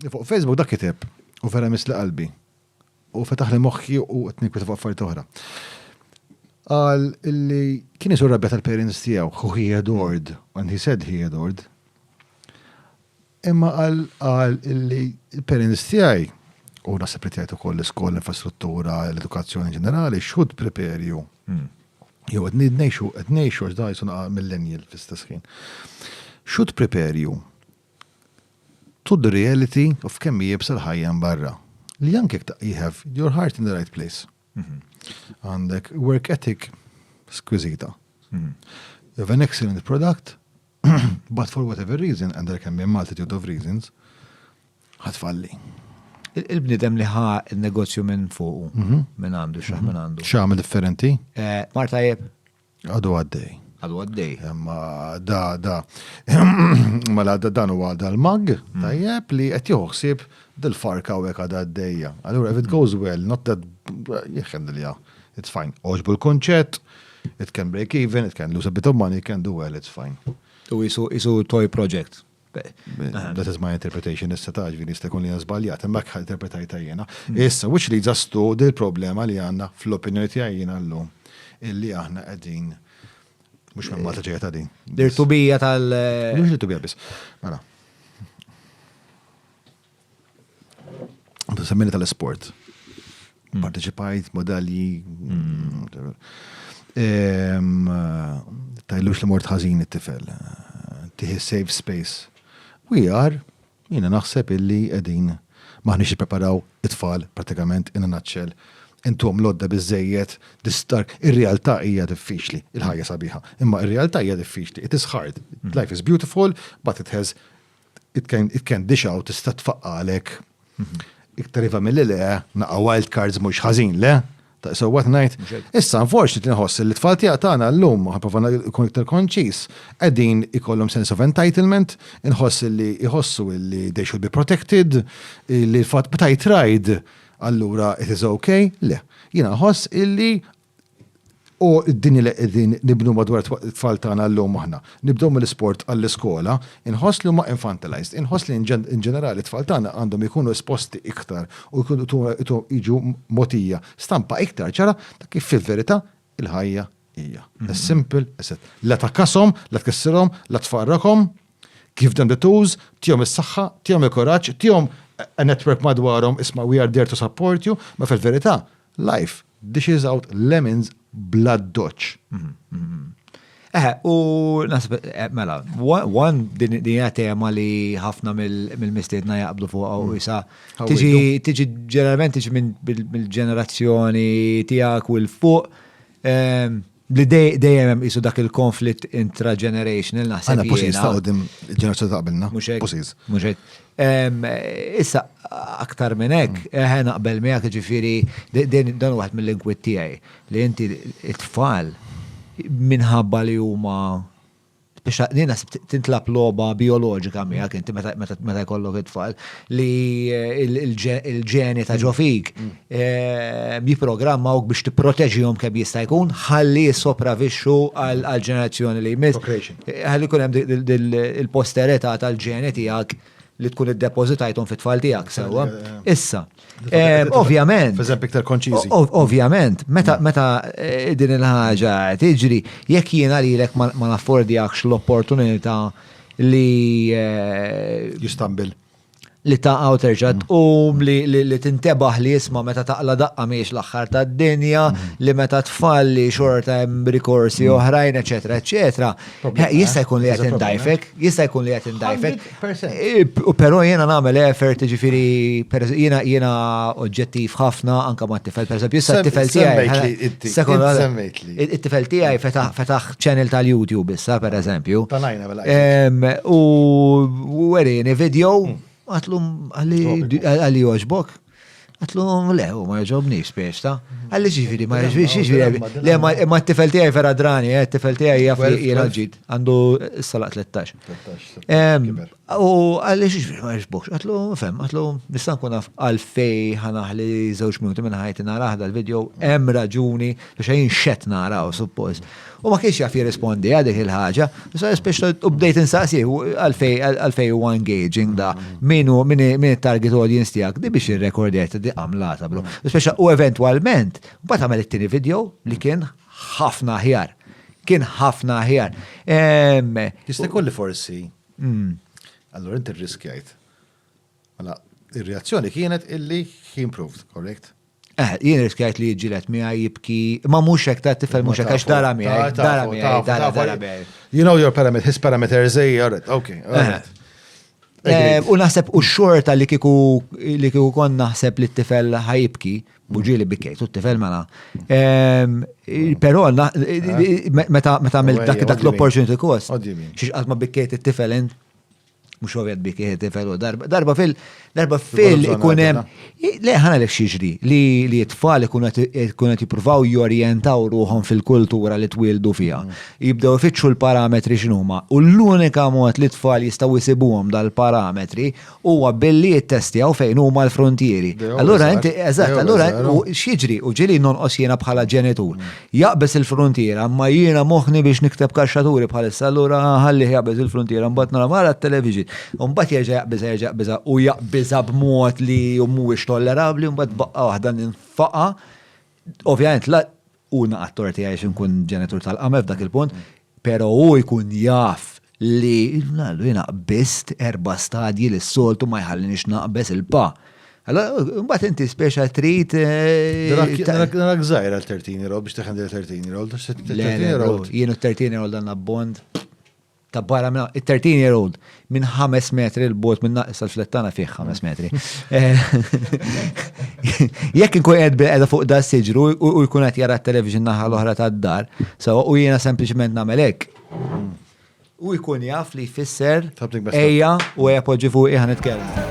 Fuq Facebook dak kiteb u vera misli qalbi. U fetaħ li moħħi u qed fuq affarijiet oħra. Qal illi kien isur rabbja tal-parents tiegħu who he adored, and he said he adored. Imma qal illi il-parents tiegħi u naħseb li tiegħi ukoll l-iskola, l-infrastruttura, l-edukazzjoni ġenerali should prepare you. Jew qed ngħixu da jsuna millennial fl-istess ħin. Should prepare you to the reality of kemm jibsa l-ħajja barra. Li anke you have your heart in the right place. Għandek work ethic squisita. You have an excellent product, but for whatever reason, and there can be a multitude of reasons, ħatfalli. Il-bnidem li ħa il-negozju minn fuq, minn għandu, xaħ minn għandu. Xaħmel differenti? Marta jeb? Għadu għaddej. Għadu għaddej. Ma dan huwa dal-mag, tajjeb li qed joħsib dil-farka u hekk għadha għaddejja. Allura if it goes well, not that jieħendilja, it's fine. Oġbu l-konċett, it can break even, it can lose a bit of money, it can do well, it's fine. U jisu toy project. That is my interpretation, issa taġ vi nista' jkun li żbaljat, imma hekk interpretajta jiena. Issa, which leads us to dil-problema li għandna fl-opinjoni tiegħi jiena llum illi aħna qegħdin mhux minn Malta ġejja ta' din. Dir-tubija tal- Mhux il-tubija biss. Mela. Semmini tal-sport. Parteċipajt, modalji. Tajlux li mort ħażin it-tifel. Tiħi safe space. Jiena naħseb illi qegħdin maħniex preparaw it-tfal pratikament in a nutshell. Intom lodda biżejjed distark. Ir-realtà hija diffiċli, il-ħajja sabiħa. Imma ir-realtà hija diffiċli. It is hard. Life is beautiful, but it can dish out, tista' tfaqqalek. Iktar iva mill-le, naqa wild cards mhux ħażin, le? So what night? Issa, unfortunately, nħoss li t-tfal tiegħek tagħna llum ħapprova jkun iktar konċis, qegħdin ikollhom sense of entitlement, inħoss li jħossu li they should be protected, li l-fatt but I tried, allura it is okay, le. Jiena nħoss illi u d-dinja li qegħdin nibnu madwar it-tfal tagħna llum aħna. Nibdew mill-isport għall-iskola, inħoss li huma infantilized, inħoss li in ġenerali t-tfal tagħna għandhom ikunu esposti iktar u jkunu jiġu motija stampa iktar ċara ta' kif fil-verità il-ħajja hija. As simple as it. La takashom, la tkissirhom, la tfarrakhom, give them the tools, tihom is-saħħa, tihom il-kuraġġ, tihom a network madwarhom isma' we are there to support you, ma fil-verità life dishes out lemons blood doċ. U nasib, mela, din tema li ħafna mill-mistiedna jaqblu fuq u jisa. Tiġi ġeneralment tiġi mill-ġenerazzjoni tiegħek u l-fuq li dejjem isu dak il-konflitt intra-generational naħseb. Għana pusis ta' għodim il-ġenerazzjoni ta' qabilna. Pusis. Issa, aktar minn hekk, naqbel miegħek ġifieri dan waħed mill-inkwiet tiegħi li inti it-tfal minħabba li huma biex nina tintlab logħba bioloġika miegħek inti meta jkollok it-tfal li il-ġeni ta' ġo fik jipprogrammawk biex tipproteġihom kemm jista' jkun ħalli jissopravvixxu għall-ġenerazzjoni li jmiss. Ħalli jkun hemm il-posterità tal-ġeni tiegħek li tkun id-depozitajtum fit-tfal tiegħek sewwa. Issa, ovvjament. F'eżempju iktar konċiżi. Ovvjament, meta din il-ħaġa tiġri, jekk jiena lilek ma naffordjakx l-opportunità li Jistambil. li taqgħu terġa' tqum li tintebaħ li jisma' meta taqla daqqa mhijiex l-aħħar tad-dinja, li meta tfalli xorta hemm rikorsi oħrajn, eċetera, eċetera. Jista' jkun li qed indajfek, U però jiena nagħmel effort ġifieri jiena oġġettiv ħafna anke mat-tifel. Pereżempju issa t-tifel tiegħi. It-tifel tiegħi fetaħ channel tal-YouTube issa pereżempju. U werini video għatlum għalli joġbok, għatlum le, u ma joġobnix spiex ta' għalli ġifiri, ma joġbix le, ma t-tifel tijaj Ferradrani, t-tifel tijaj jaf li jena ġid, għandu s-salat 13. U għalli xiex ma jixbux, għatlu, fem, għatlu, nistan kuna għalfej ħanaħli 2 minuti minna ħajti naraħda l-video, hemm raġuni, biex għajin xet naraw, suppos. U ma kienx jaf jirrispondi għadik il-ħagġa, speċa u bdejt insaqsi, għalfej u engaging da, minn target audience tijak, di biex il-rekordjajt di għamlata, bro. Speċa u eventualment, bat għamel it-tini video li kien ħafna ħjar. Kien ħafna ħjar. Tista' kolli forsi. Allora inti riskjajt. Mela, ir-reazzjoni kienet illi he improved, correct? Jien riskjajt li ġilet miha jibki, ma mhux hekk ta' tifel mhux hekk għax dara miegħi, dara miegħi. You know your parameter, his parameters, okay. U naħseb u xorta li kiku kon naħseb li t-tifel ħajibki, buġili bikkejt, u t-tifel mela. Pero meta għamil dak l-opportunity cost, xiex għazma bikkejt t-tifel mux għovjad bikkejt t-tifel u darba fil ikunem, le ħana l xieġri, li t-tfal ikunet jipruvaw jorientaw ruħom fil-kultura li twildu fija. Jibdew fitxu l-parametri x'numa. U l-unika mod li t-tfal jistaw jisibuhom dal-parametri huwa billi jittestjaw fejn huma l-frontieri. Allura inti, eżatt, allura xieġri u ġili nonqos jiena bħala ġenitur. Jaqbes il-frontiera, ma jiena moħni biex nikteb kaxxaturi bħalissa, allura ħalli jaqbes il-frontiera, mbagħad nara mara t-televiġin. Mbagħad jerġa' jaqbiżha u jaqbiżha b'mod li mhuwiex tollerabbli, mbagħad baqqa waħda ninfaqa. Ovvjament la una għat-torti għax inkun ġenitur tal-qamef dak il-punt, però hu jkun jaf li jiena qbist 4 stadji li s-soltu ma jħallinix naqbes il-pa. Allora, mbagħad inti speċa trid. Narak żgħir għal 13-year-old biex teħendel 13-year-old. 13-year-old. Jien 13-year-old għandna bond ta' barra minna, 13-year-old minn 5 metri l-bot minn naqsa l-flettana fih 5 metri. Jekk inkun edha fuq da s-sġru u jkun qed jara t-television naħa l-oħra tad-dar, u jiena sempliċement nagħmel hekk. U jkun jaf li jfisser ejja u ejja poġġi fuq ħa nitkellem.